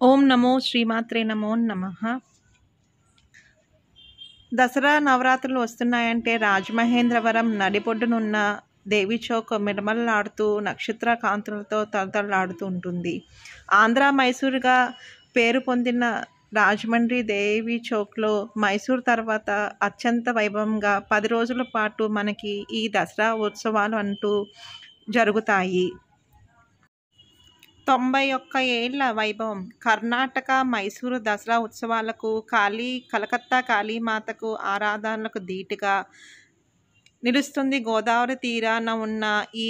ఓం నమో శ్రీమాత్రే నమో నమః. దసరా నవరాత్రులు వస్తున్నాయంటే రాజమహేంద్రవరం నడిబొడ్డునున్న దేవి చౌక్ మిడమల్లాడుతూ నక్షత్ర కాంతులతో తళతళలాడుతూ ఉంటుంది. ఆంధ్ర, మైసూరుగా పేరు పొందిన రాజమండ్రి దేవి చౌక్‌లో మైసూర్ తర్వాత అత్యంత వైభవంగా 10 రోజుల పాటు మనకి ఈ దసరా ఉత్సవాలు అంటూ జరుగుతాయి. 91 ఏళ్ల వైభవం. కర్ణాటక, మైసూరు దసరా ఉత్సవాలకు, కలకత్తా కాళీమాతకు ఆరాధనలకు ధీటుగా నిలుస్తుంది గోదావరి తీరాన ఉన్న ఈ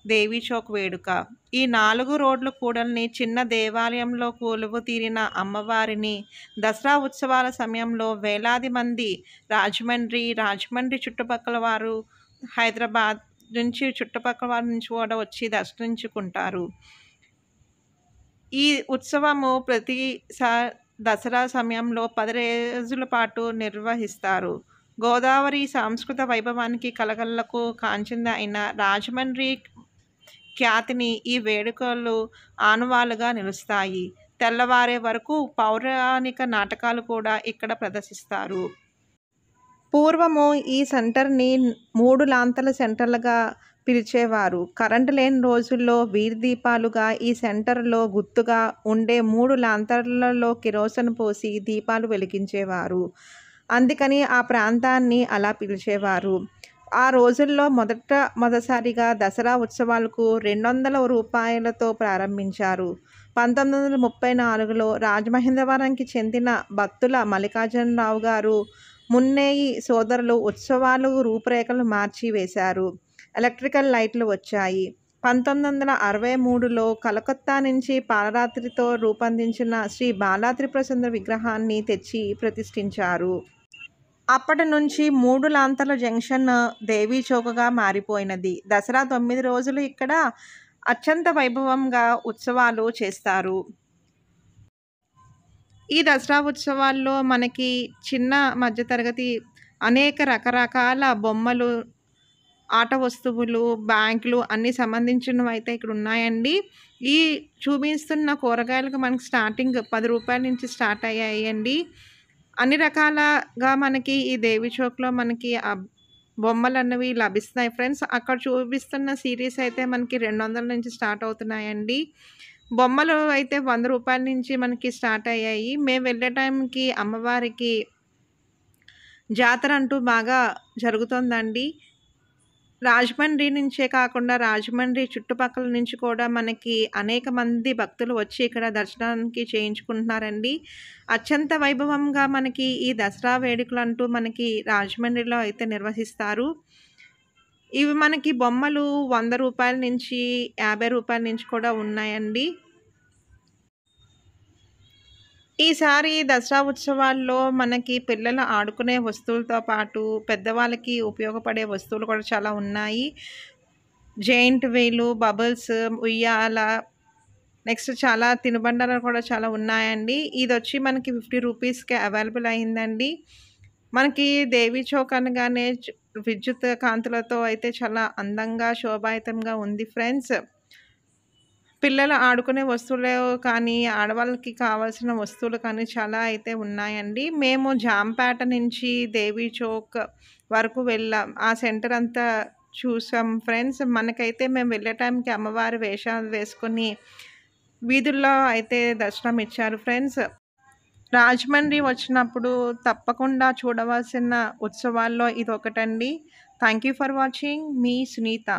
దేవి చౌక్ వేడుక. ఈ 4 రోడ్ల కూడలిని చిన్న దేవాలయంలో కొలువు తీరిన అమ్మవారిని దసరా ఉత్సవాల సమయంలో వేలాది మంది రాజమండ్రి చుట్టుపక్కల వారు, హైదరాబాద్ నుంచి చుట్టుపక్కల వారి నుంచి కూడా వచ్చి దర్శించుకుంటారు. ఈ ఉత్సవము దసరా సమయంలో 10 రోజుల పాటు నిర్వహిస్తారు. గోదావరి సాంస్కృతిక వైభవానికి కలకళ్ళకు కాంచింది అయిన రాజమండ్రి ఖ్యాతిని ఈ వేడుకలు ఆనవాలుగా నిలుస్తాయి. తెల్లవారే వరకు పౌరాణిక నాటకాలు కూడా ఇక్కడ ప్రదర్శిస్తారు. పూర్వము ఈ సెంటర్‌ని 3 లాంతర్ల సెంటర్‌లుగా పిలిచేవారు. కరెంటు లేని రోజుల్లో వీధి దీపాలుగా ఈ సెంటర్‌లో గుర్తుగా ఉండే 3 లాంతర్లలో కిరోసిన్ పోసి దీపాలు వెలిగించేవారు. అందుకని ఆ ప్రాంతాన్ని అలా పిలిచేవారు. ఆ రోజుల్లో మొదటిసారిగా దసరా ఉత్సవాలకు రూ. 200తో ప్రారంభించారు. 1934లో రాజమహేంద్రవరంకి చెందిన భక్తుల మల్లికార్జునరావు గారు, మున్నేయి సోదరులు ఉత్సవాలు రూపురేఖలు మార్చి వేశారు. ఎలక్ట్రికల్ లైట్లు వచ్చాయి. 1963లో కలకత్తా నుంచి పాలరాతితో రూపొందించిన శ్రీ బాలాత్రిపురసుందరి విగ్రహాన్ని తెచ్చి ప్రతిష్ఠించారు. అప్పటి నుంచి 3 లాంతర్ల జంక్షన్ దేవి చౌక్‌గా మారిపోయినది. దసరా 9 రోజులు ఇక్కడ అత్యంత వైభవంగా ఉత్సవాలు చేస్తారు. ఈ దసరా ఉత్సవాల్లో మనకి చిన్న మధ్యతరగతి అనేక రకరకాల బొమ్మలు, ఆట వస్తువులు, బ్యాంకులు అన్నీ సంబంధించినవైతే ఇక్కడ ఉన్నాయండి. ఈ చూపిస్తున్న కూరగాయలకు మనకి స్టార్టింగ్ రూ. 10 నుంచి స్టార్ట్ అయ్యాయండి. అన్ని రకాలుగా మనకి ఈ దేవి చౌక్‌లో మనకి బొమ్మలన్నవి లభిస్తున్నాయి ఫ్రెండ్స్. అక్కడ చూపిస్తున్న సీరీస్ అయితే మనకి 200 నుంచి స్టార్ట్ అవుతున్నాయండి. బొమ్మలు అయితే రూ. 100 నుంచి మనకి స్టార్ట్ అయ్యాయి. మేము వెళ్ళే టైంకి అమ్మవారికి జాతర అంటూ బాగా జరుగుతుందండి. రాజమండ్రి నుంచే కాకుండా రాజమండ్రి చుట్టుపక్కల నుంచి కూడా మనకి అనేక మంది భక్తులు వచ్చి ఇక్కడ దర్శనానికి చేయించుకుంటున్నారండి. అత్యంత వైభవంగా మనకి ఈ దసరా వేడుకలు అంటూ మనకి రాజమండ్రిలో అయితే నిర్వహిస్తారు. ఇవి మనకి బొమ్మలు రూ. 100 నుంచి రూ. 50 నుంచి కూడా ఉన్నాయండి. ఈసారి దసరా ఉత్సవాల్లో మనకి పిల్లలు ఆడుకునే వస్తువులతో పాటు పెద్దవాళ్ళకి ఉపయోగపడే వస్తువులు కూడా చాలా ఉన్నాయి. జెయింట్ వీలు, బబుల్స్, ఉయ్యాల, నెక్స్ట్ చాలా తినుబండారాలు కూడా చాలా ఉన్నాయండి. ఇదొచ్చి మనకి రూ. 50కి అవైలబుల్ అయిందండి. మనకి దేవి చౌక్ అనగానే విద్యుత్ కాంతులతో అయితే చాలా అందంగా, శోభాయుతంగా ఉంది ఫ్రెండ్స్. పిల్లలు ఆడుకునే వస్తువులు కానీ, ఆడవాళ్ళకి కావాల్సిన వస్తువులు కానీ చాలా అయితే ఉన్నాయండి. మేము జాంపేట నుంచి దేవి చౌక్ వరకు వెళ్ళాం. ఆ సెంటర్ అంతా చూసాం ఫ్రెండ్స్. మనకైతే మేము వెళ్ళే టైంకి అమ్మవారి వేషాలు వేసుకొని వీధుల్లో అయితే దర్శనం ఇచ్చారు ఫ్రెండ్స్. రాజమండ్రి వచ్చినప్పుడు తప్పకుండా చూడవలసిన ఉత్సవాల్లో ఇదొకటండి. Thank you for watching. మీ సునీత.